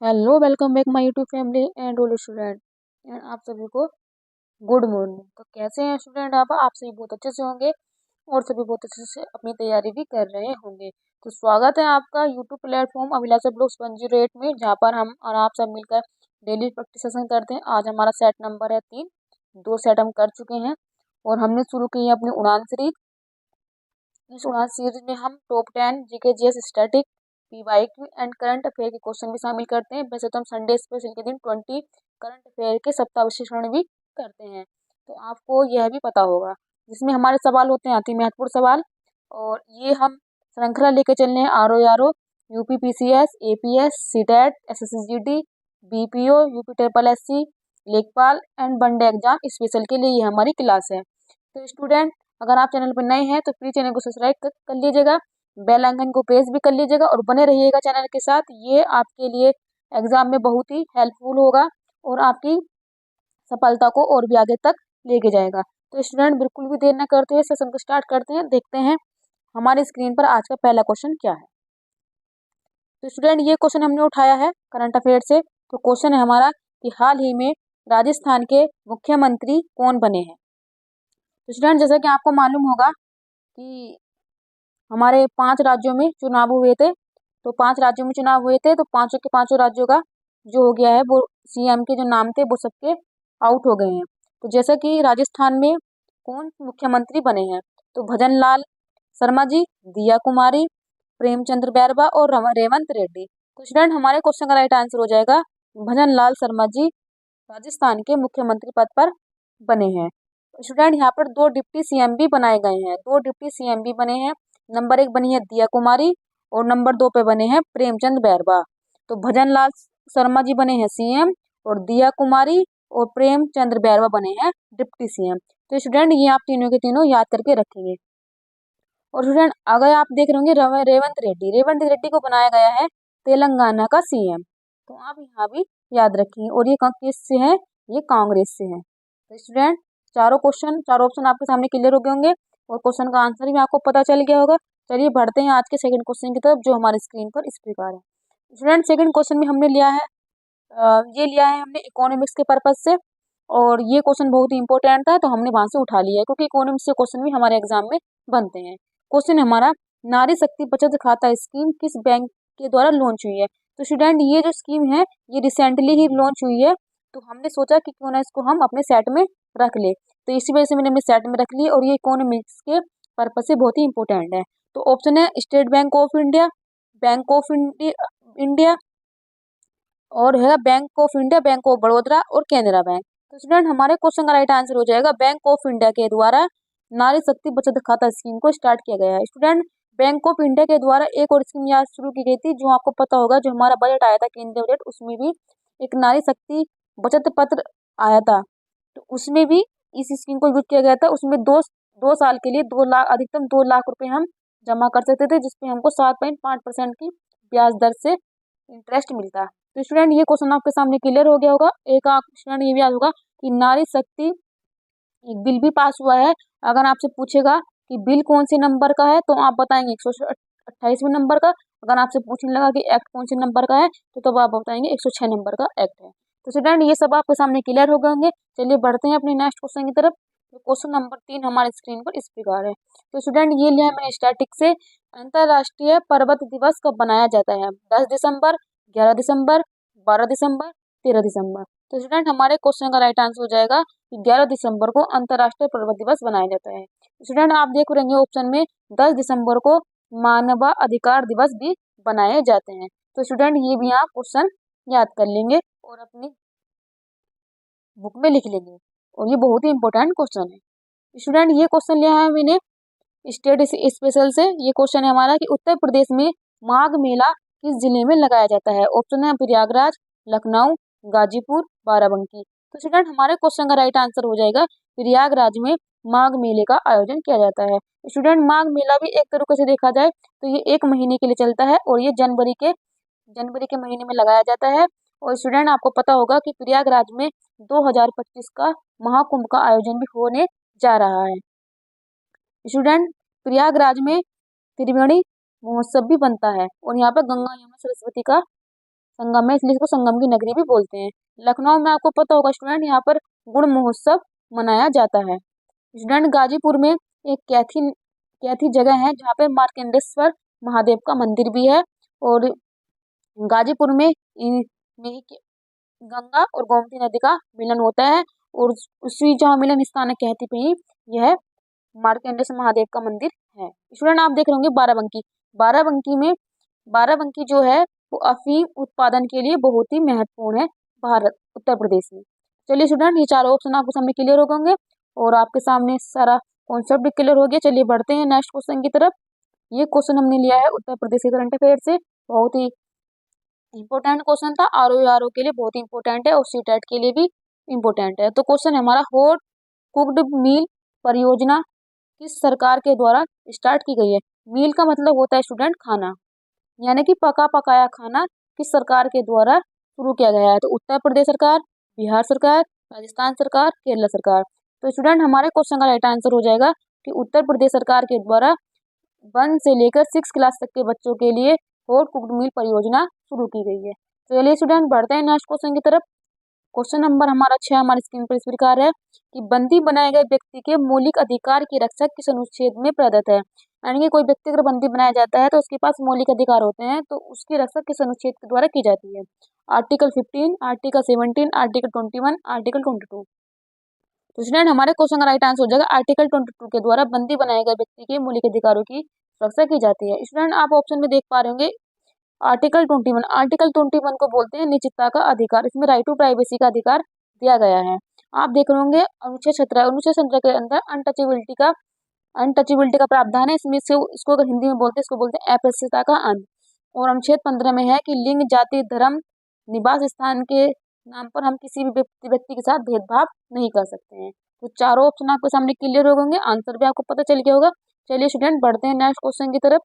Hello, welcome back my YouTube family and all student and आप सभी को good morning. तो कैसे हैं स्टूडेंट? आप सभी बहुत अच्छे से होंगे और सभी बहुत अच्छे से अपनी तैयारी भी कर रहे होंगे। तो स्वागत है आपका यूट्यूब प्लेटफॉर्म अभिलाषा ब्लॉग्स 108 में, जहाँ पर हम और आप सब मिलकर डेली प्रैक्टिस सेशन करते हैं। आज हमारा सेट नंबर है 3। 2 सेट हम कर चुके हैं और हमने शुरू की है अपनी उड़ान सीरीज। इस उड़ान सीरीज में हम top 10 GK GS static PYQ and current affair के क्वेश्चन भी शामिल करते हैं। वैसे तो हम संडे स्पेशल के दिन 20 करंट अफेयर के सप्ताह विश्लेषण भी करते हैं, तो आपको यह भी पता होगा, जिसमें हमारे सवाल होते हैं अति महत्वपूर्ण सवाल। और ये हम श्रृंखला लेके चलने हैं R O UPPCS, APS, CTET, SSCGD, BPO, UP triple SC, लेखपाल एंड वनडे एग्जाम स्पेशल के लिए ये हमारी क्लास है। तो स्टूडेंट, अगर आप चैनल पर नए हैं तो प्लीज चैनल को सब्सक्राइब कर लीजिएगा, बेल आइकन को प्रेस भी कर लीजिएगा और बने रहिएगा चैनल के साथ। ये आपके लिए एग्जाम में बहुत ही हेल्पफुल होगा और आपकी सफलता को और भी आगे तक लेके जाएगा। तो स्टूडेंट, बिल्कुल भी देर न करते हुए सेशन को स्टार्ट करते हैं। देखते हैं हमारी स्क्रीन पर आज का पहला क्वेश्चन क्या है। तो स्टूडेंट, ये क्वेश्चन हमने उठाया है करंट अफेयर से। तो क्वेश्चन है हमारा कि हाल ही में राजस्थान के मुख्यमंत्री कौन बने हैं। तो स्टूडेंट, जैसा कि आपको मालूम होगा कि हमारे 5 राज्यों में चुनाव हुए थे। तो 5 राज्यों में चुनाव हुए थे, तो पांचों के पांचों राज्यों का जो हो गया है वो सीएम के जो नाम थे वो सबके आउट हो गए हैं। तो जैसा कि राजस्थान में कौन मुख्यमंत्री बने हैं, तो भजन लाल शर्मा जी, दिया कुमारी, प्रेमचंद्र बैरवा और रेवंत रेड्डी। तो स्टूडेंट, हमारे क्वेश्चन का राइट आंसर हो जाएगा भजन लाल शर्मा जी राजस्थान के मुख्यमंत्री पद पर बने हैं। स्टूडेंट, यहाँ पर 2 डिप्टी सीएम भी बनाए गए हैं। 2 डिप्टी सीएम भी बने हैं। नंबर 1 बनी है दिया कुमारी और नंबर 2 पे बने हैं प्रेमचंद बैरवा। तो भजन लाल शर्मा जी बने हैं सीएम और दिया कुमारी और प्रेमचंद्र बैरवा बने हैं डिप्टी सीएम। तो स्टूडेंट, ये आप तीनों के तीनों याद करके रखेंगे। और स्टूडेंट, अगर आप देख रहे होंगे रेवंत रेड्डी को बनाया गया है तेलंगाना का सीएम। तो आप यहाँ भी याद रखेंगे। और ये किस से है? ये कांग्रेस से है। तो स्टूडेंट, चारों ऑप्शन आपके सामने क्लियर हो गए होंगे और क्वेश्चन का आंसर भी आपको पता चल गया होगा। चलिए बढ़ते हैं आज के सेकंड क्वेश्चन की तरफ, जो हमारे स्क्रीन पर इस प्रकार है। स्टूडेंट, सेकंड क्वेश्चन में हमने लिया है ये लिया है हमने इकोनॉमिक्स के पर्पज से। और ये क्वेश्चन बहुत ही इंपॉर्टेंट था, तो हमने वहां से उठा लिया है, क्योंकि इकोनॉमिक्स से क्वेश्चन भी हमारे एग्जाम में बनते हैं। क्वेश्चन है हमारा, नारी शक्ति बचत खाता स्कीम किस बैंक के द्वारा लॉन्च हुई है। तो स्टूडेंट, ये जो स्कीम है ये रिसेंटली ही लॉन्च हुई है, तो हमने सोचा कि क्यों ना इसको हम अपने सेट में रख ले। तो इसी वजह से मैंने अपने सेट में रख ली और ये इकोनॉमिक्स के पर्पज से बहुत ही इंपॉर्टेंट है। तो ऑप्शन है state bank of India, bank of India और है bank of India, bank of Baroda और कैनरा बैंक। तो स्टूडेंट, हमारे क्वेश्चन का राइट आंसर हो जाएगा बैंक ऑफ इंडिया के द्वारा नारी शक्ति बचत खाता स्कीम को स्टार्ट किया गया है। स्टूडेंट, बैंक ऑफ इंडिया के द्वारा एक और स्कीम यहाँ शुरू की गई थी, जो आपको पता होगा, जो हमारा बजट आया था केंद्रीय बजट, उसमें भी एक नारी शक्ति बचत पत्र आया था। तो उसमें भी इस स्कीम को यूज किया गया था। उसमें दो साल के लिए 2 लाख, अधिकतम 2 लाख रुपए हम जमा कर सकते थे, जिसपे हमको 7.5% की ब्याज दर से इंटरेस्ट मिलता है। तो स्टूडेंट, ये क्वेश्चन आपके सामने क्लियर हो गया होगा। एक आप स्टूडेंट ये भी याद होगा कि नारी शक्ति एक बिल भी पास हुआ है। अगर आपसे पूछेगा कि बिल कौन से नंबर का है, तो आप बताएंगे 128वें नंबर का। अगर आपसे पूछने लगा कि एक्ट कौन से नंबर का है, तो तब आप बताएंगे 106 नंबर का एक्ट है। तो स्टूडेंट, ये सब आपके सामने क्लियर हो गए होंगे। चलिए बढ़ते हैं अपने नेक्स्ट क्वेश्चन की तरफ। तो क्वेश्चन नंबर 3 हमारे स्क्रीन पर इस प्रकार है। तो स्टूडेंट, ये लिया है मैंने स्टैटिक से, अंतरराष्ट्रीय पर्वत दिवस कब मनाया जाता है? 10 दिसंबर, 11 दिसंबर, 12 दिसंबर, 13 दिसंबर। तो स्टूडेंट, हमारे क्वेश्चन का राइट आंसर हो जाएगा कि 11 दिसंबर को अंतरराष्ट्रीय पर्वत दिवस मनाया जाता है। स्टूडेंट, आप देख रहे हैं ऑप्शन में 10 दिसंबर को मानवाधिकार दिवस भी बनाए जाते हैं। तो स्टूडेंट, ये भी आप क्वेश्चन याद कर लेंगे और अपनी बुक में लिख लेंगे, और ये बहुत ही इंपॉर्टेंट क्वेश्चन है। स्टूडेंट, ये क्वेश्चन लिया है मैंने स्टेट स्पेशल से। ये क्वेश्चन है हमारा कि उत्तर प्रदेश में माघ मेला किस जिले में लगाया जाता है? ऑप्शन है प्रयागराज, लखनऊ, गाजीपुर, बाराबंकी। तो स्टूडेंट, हमारे क्वेश्चन का राइट आंसर हो जाएगा प्रयागराज में माघ मेले का आयोजन किया जाता है। स्टूडेंट, माघ मेला भी एक तरीके से देखा जाए तो ये 1 महीने के लिए चलता है और ये जनवरी के महीने में लगाया जाता है। और स्टूडेंट, आपको पता होगा कि प्रयागराज में 2025 का महाकुंभ का आयोजन भी होने जा रहा है। स्टूडेंट, प्रयागराज में त्रिवेणी महोत्सव भी बनता है और यहाँ पर गंगा यमुना सरस्वती का संगम है, इसलिए इसको संगम की नगरी भी बोलते हैं। लखनऊ में आपको पता होगा स्टूडेंट, यहाँ पर गुड़ महोत्सव मनाया जाता है। स्टूडेंट गाजीपुर में एक कैथी कैथी जगह है जहाँ पे मार्कंडेश्वर महादेव का मंदिर भी है। और गाजीपुर में ही गंगा और गोमती नदी का मिलन होता है, और उसी जहाँ मिलन स्थान है कहती पे ही यह मार्कंडेय महादेव का मंदिर है। स्टूडेंट आप देख रहे होंगे बाराबंकी। बाराबंकी जो है वो अफीम उत्पादन के लिए बहुत ही महत्वपूर्ण है भारत उत्तर प्रदेश में। चलिए स्टूडेंट, ये चारों ऑप्शन आपके सामने क्लियर हो होंगे और आपके सामने सारा कॉन्सेप्ट भी क्लियर हो गया। चलिए बढ़ते हैं नेक्स्ट क्वेश्चन की तरफ। ये क्वेश्चन हमने लिया है उत्तर प्रदेश के करंट अफेयर से। बहुत ही इंपॉर्टेंट क्वेश्चन था, आरओ के लिए बहुत इंपॉर्टेंट है और सीटेट के लिए भी इंपॉर्टेंट है। तो क्वेश्चन है हमारा, हॉट कुक्ड मील परियोजना किस सरकार के द्वारा स्टार्ट की गई है। मील का मतलब होता है स्टूडेंट खाना, यानी कि पका पकाया खाना किस सरकार के द्वारा शुरू किया गया है। तो उत्तर प्रदेश सरकार, बिहार सरकार, राजस्थान सरकार, केरला सरकार। तो स्टूडेंट हमारे क्वेश्चन का राइट आंसर हो जाएगा कि उत्तर प्रदेश सरकार के द्वारा 1 से लेकर 6 क्लास तक के बच्चों के लिए हॉट कुक्ड मील परियोजना शुरू की गई है। तो चलिए स्टूडेंट बढ़ते हैं नेक्स्ट क्वेश्चन की तरफ। क्वेश्चन नंबर हमारा 6 हमारी स्क्रीन पर इस प्रकार है कि बंदी बनाए गए व्यक्ति के मौलिक अधिकार की रक्षा किस अनुच्छेद में प्रदत्त है। यानी कि कोई व्यक्ति अगर बंदी बनाया जाता है तो उसके पास मौलिक अधिकार होते हैं, तो उसकी रक्षा किस अनुच्छेद के द्वारा की जाती है। Article 15, article 17, article 21, article 22। तो स्टूडेंट हमारे क्वेश्चन का राइट आंसर हो जाएगा आर्टिकल 22 के द्वारा बंदी बनाए गए व्यक्ति के मौलिक अधिकारों की रक्षा की जाती है। स्टूडेंट आप ऑप्शन में देख पा रहे होंगे आर्टिकल 21। आर्टिकल 21 को बोलते हैं निश्चितता का अधिकार। इसमें राइट टू प्राइवेसी का अधिकार दिया गया है। आप देख रहे होंगे अनुच्छेद 17, अनुच्छेद 17 के अंदर अनटचेबिलिटी का प्रावधान है। इसमें से इसको अगर हिंदी में बोलते हैं, इसको बोलते हैं अस्पृश्यता का अंत। और अनुच्छेद 15 में है कि लिंग, जाति, धर्म, निवास स्थान के नाम पर हम किसी भी व्यक्ति के साथ भेदभाव नहीं कर सकते हैं। तो चारों ऑप्शन आपके सामने क्लियर हो होंगे, आंसर भी आपको पता चल गया होगा। चलिए स्टूडेंट बढ़ते हैं नेक्स्ट क्वेश्चन की तरफ।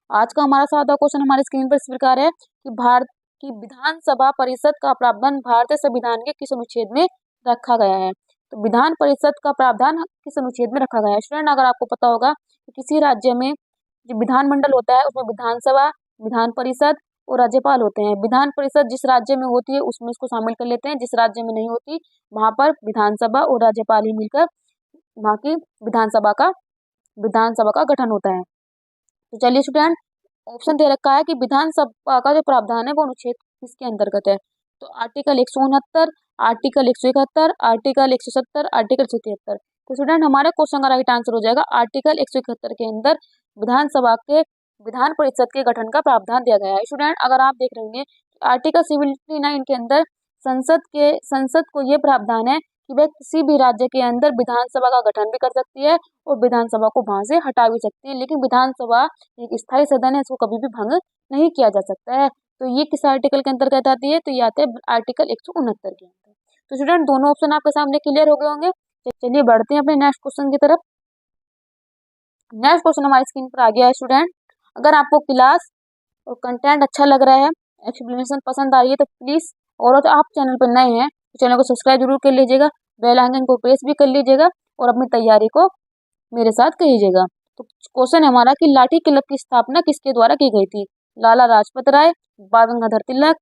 आज का हमारा सादा क्वेश्चन हमारे स्क्रीन पर इस प्रकार है कि भारत की विधानसभा परिषद का प्रावधान भारतीय संविधान के किस अनुच्छेद में रखा गया है। तो विधान परिषद का प्रावधान किस अनुच्छेद में रखा गया है। स्टूडेंट अगर आपको पता होगा कि किसी राज्य में जो विधानमंडल होता है उसमें विधानसभा, विधान परिषद और राज्यपाल होते हैं। विधान परिषद जिस राज्य में होती है उसमें इसको शामिल कर लेते हैं, जिस राज्य में नहीं होती वहां पर विधानसभा और राज्यपाल ही मिलकर वहां की विधानसभा का गठन होता है। तो चलिए स्टूडेंट, ऑप्शन दे रखा है कि विधानसभा का जो प्रावधान है वो अनुच्छेद किसके अंतर्गत है। तो आर्टिकल 169, आर्टिकल 171, आर्टिकल 170, आर्टिकल 173। तो स्टूडेंट हमारे क्वेश्चन का राइट आंसर हो जाएगा आर्टिकल 171 के अंदर विधानसभा के विधान परिषद के गठन का प्रावधान दिया गया है। स्टूडेंट अगर आप देख रहे होंगे आर्टिकल 79 के अंदर संसद को ये प्रावधान है कि वह किसी भी राज्य के अंदर विधानसभा का गठन भी कर सकती है और विधानसभा को वहां से हटा भी सकती है, लेकिन विधानसभा एक स्थायी सदन है, इसको कभी भी भंग नहीं किया जा सकता है। तो ये किस आर्टिकल के अंतर्गत आती है। तो ये आता है आर्टिकल 169 के अंदर। तो स्टूडेंट दोनों ऑप्शन आपके सामने क्लियर हो गए होंगे। चलिए बढ़ते हैं अपने नेक्स्ट क्वेश्चन की तरफ। नेक्स्ट क्वेश्चन हमारी स्क्रीन पर आ गया है। स्टूडेंट अगर आपको क्लास और कंटेंट अच्छा लग रहा है, एक्सप्लेनेशन पसंद आ रही है, तो प्लीज, और तो आप चैनल पर नए हैं तो चैनल को सब्सक्राइब जरूर कर लीजिएगा, बेल आइकन को प्रेस भी कर लीजिएगा और अपनी तैयारी को मेरे साथ कहिएगा। तो क्वेश्चन है हमारा कि लाठी क्लब की स्थापना किसके द्वारा की गई थी। लाला लाजपत राय, बाल गंगाधर तिलक,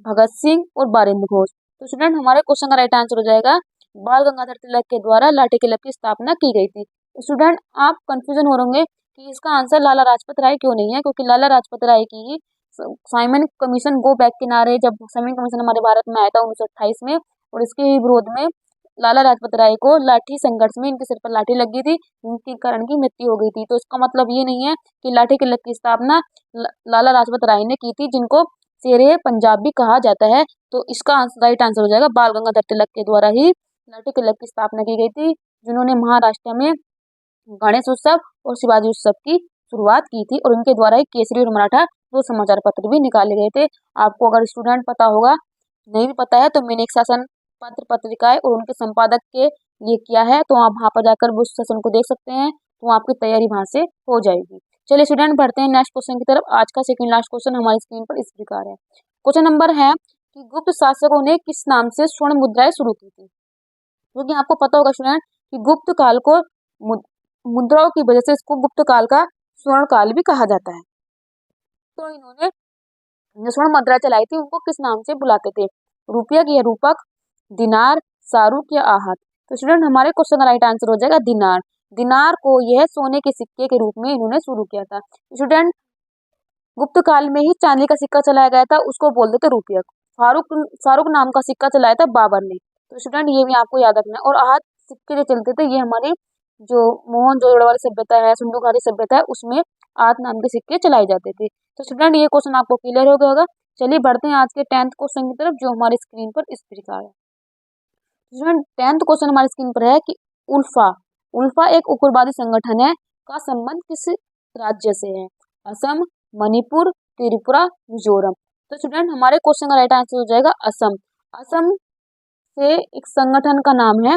भगत सिंह और बारेंद्र घोष। तो स्टूडेंट हमारे क्वेश्चन का राइट आंसर हो जाएगा बाल गंगाधर तिलक के द्वारा लाठी क्लब की स्थापना की गई थी। स्टूडेंट आप कंफ्यूजन हो होंगे कि इसका आंसर लाला लाजपत राय क्यों नहीं है, क्योंकि लाला लाजपत राय की साइमन कमीशन गो बैक के नारे, जब साइमन कमीशन हमारे भारत में आया था 1928 में, और इसके ही विरोध में लाला लाजपत राय को लाठी संघर्ष में इनके सिर पर लाठी लगी थी, जिनके कारण की मृत्यु हो गई थी। तो इसका मतलब ये नहीं है कि लाठी क्लब की स्थापना लाला लाजपत राय ने की थी, जिनको शेरे पंजाब भी कहा जाता है। तो इसका राइट आंसर हो जाएगा बाल गंगाधर तिलक के द्वारा ही लाठी क्लब की स्थापना की गई थी, जिन्होंने महाराष्ट्र में गणेश उत्सव और शिवाजी उत्सव की शुरुआत की थी, और उनके द्वारा ही केसरी और मराठा दो समाचार पत्र भी निकाले गए थे। आपको अगर स्टूडेंट पता होगा, नहीं भी पता है, तो मैंने एक शासन पत्र पत्रिकाएं और उनके संपादक के लिए किया है, तो आप वहां पर जाकर उस सेशन को देख सकते हैं, तो आपकी तैयारी वहां से हो जाएगी। चलिए स्टूडेंट बढ़ते हैं नेक्स्ट क्वेश्चन की तरफ। आज का सेकंड लास्ट क्वेश्चन हमारी स्क्रीन पर इस प्रकार है। क्वेश्चन नंबर है कि गुप्त शासकों ने किस नाम से स्वर्ण मुद्राएं शुरू की थी। क्योंकि आपको पता होगा स्टूडेंट कि गुप्त काल को मुद्राओं की वजह से इसको गुप्त काल का स्वर्ण काल भी कहा जाता है। तो इन्होंने जो स्वर्ण मुद्रा चलाई थी उनको किस नाम से बुलाते थे? रुपयक या रूपक, दिनार, सारूक या आहत? तो स्टूडेंट हमारे क्वेश्चन का राइट आंसर हो जाएगा दिनार। दिनार को यह सोने के सिक्के के रूप में इन्होंने शुरू किया था। स्टूडेंट गुप्त काल में ही चांदी का सिक्का चलाया गया था, उसको बोलते थे रुपयक। फारूक नाम का सिक्का चलाया था बाबर ने। तो स्टूडेंट ये भी आपको याद रखना है। और आहत सिक्के जो चलते थे ये हमारी जो मोहनजोदड़ो वाली सभ्यता है, सिंधु घाटी सभ्यता है, उसमें आहत नाम के सिक्के चलाए जाते थे। तो स्टूडेंट ये क्वेश्चन आपको क्लियर हो गया होगा। चलिए बढ़ते हैं आज के 10th क्वेश्चन की तरफ, जो हमारी स्क्रीन पर इस प्रकार है। स्टूडेंट 10th क्वेश्चन हमारी स्क्रीन पर है कि उल्फा उल्फा एक उग्रवादी संगठन है का संबंध किस राज्य से है? असम, मणिपुर, त्रिपुरा, मिजोरम? तो स्टूडेंट हमारे क्वेश्चन का राइट आंसर हो जाएगा असम। असम से एक संगठन का नाम है,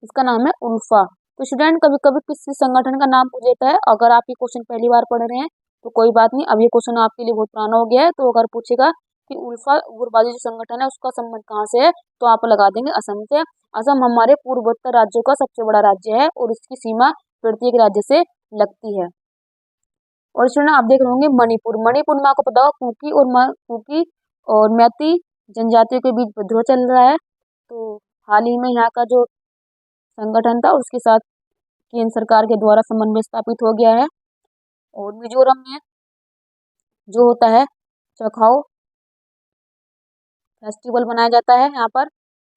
इसका नाम है उल्फा। तो स्टूडेंट कभी कभी किसी संगठन का नाम पूछ देता है। अगर आप ये क्वेश्चन पहली बार पढ़ रहे हैं तो कोई बात नहीं, अब ये क्वेश्चन आपके लिए बहुत पुराना हो गया है। तो अगर पूछेगा कि उल्फा उग्रवादी जो संगठन है उसका संबंध कहाँ से है, तो आप लगा देंगे असम से। असम हमारे पूर्वोत्तर राज्यों का सबसे बड़ा राज्य है और इसकी सीमा प्रत्येक राज्य से लगती है। और स्टूडेंट आप देख रहे होंगे मणिपुर में आपको पता होगा कुकी और मैती जनजातियों के बीच विद्रोह चल रहा है। तो हाल ही में यहाँ का जो संगठन था उसके साथ केंद्र सरकार के द्वारा समन्वय स्थापित हो गया है। और मिजोरम में जो होता है चखाओ फेस्टिवल मनाया जाता है यहाँ पर।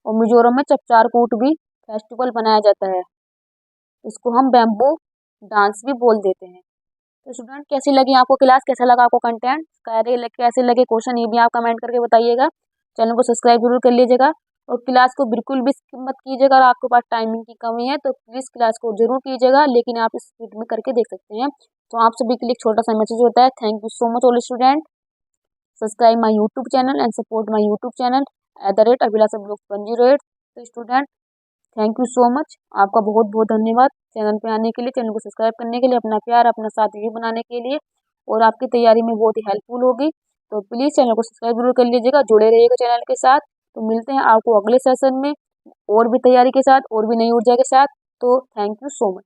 और मिजोरम में चपचारकूट भी फेस्टिवल मनाया जाता है, इसको हम बैम्बू डांस भी बोल देते हैं। तो स्टूडेंट कैसी लगी आपको क्लास, कैसा लगा आपको कंटेंट, कैसे लगे क्वेश्चन, ये भी आप कमेंट करके बताइएगा। चैनल को सब्सक्राइब जरूर कर लीजिएगा और क्लास को बिल्कुल भी स्किप मत कीजिएगा। अगर आपके पास टाइमिंग की कमी है तो प्लीज़ क्लास को जरूर कीजिएगा, लेकिन आप इस स्पीड में करके देख सकते हैं। तो आप सभी के लिए छोटा सा मैसेज होता है, thank you so much all student. Subscribe my YouTube channel and support my YouTube channel @Abhilasha blogs 108। तो student thank you so much, आपका बहुत बहुत धन्यवाद चैनल पे आने के लिए, चैनल को सब्सक्राइब करने के लिए, अपना प्यार अपना साथ भी बनाने के लिए, और आपकी तैयारी में बहुत ही हेल्पफुल होगी। तो प्लीज़ चैनल को सब्सक्राइब जरूर कर लीजिएगा, जुड़े रहिएगा चैनल के साथ। तो मिलते हैं आपको अगले सेशन में और भी तैयारी के साथ और भी नई ऊर्जा के साथ। तो थैंक यू सो मच।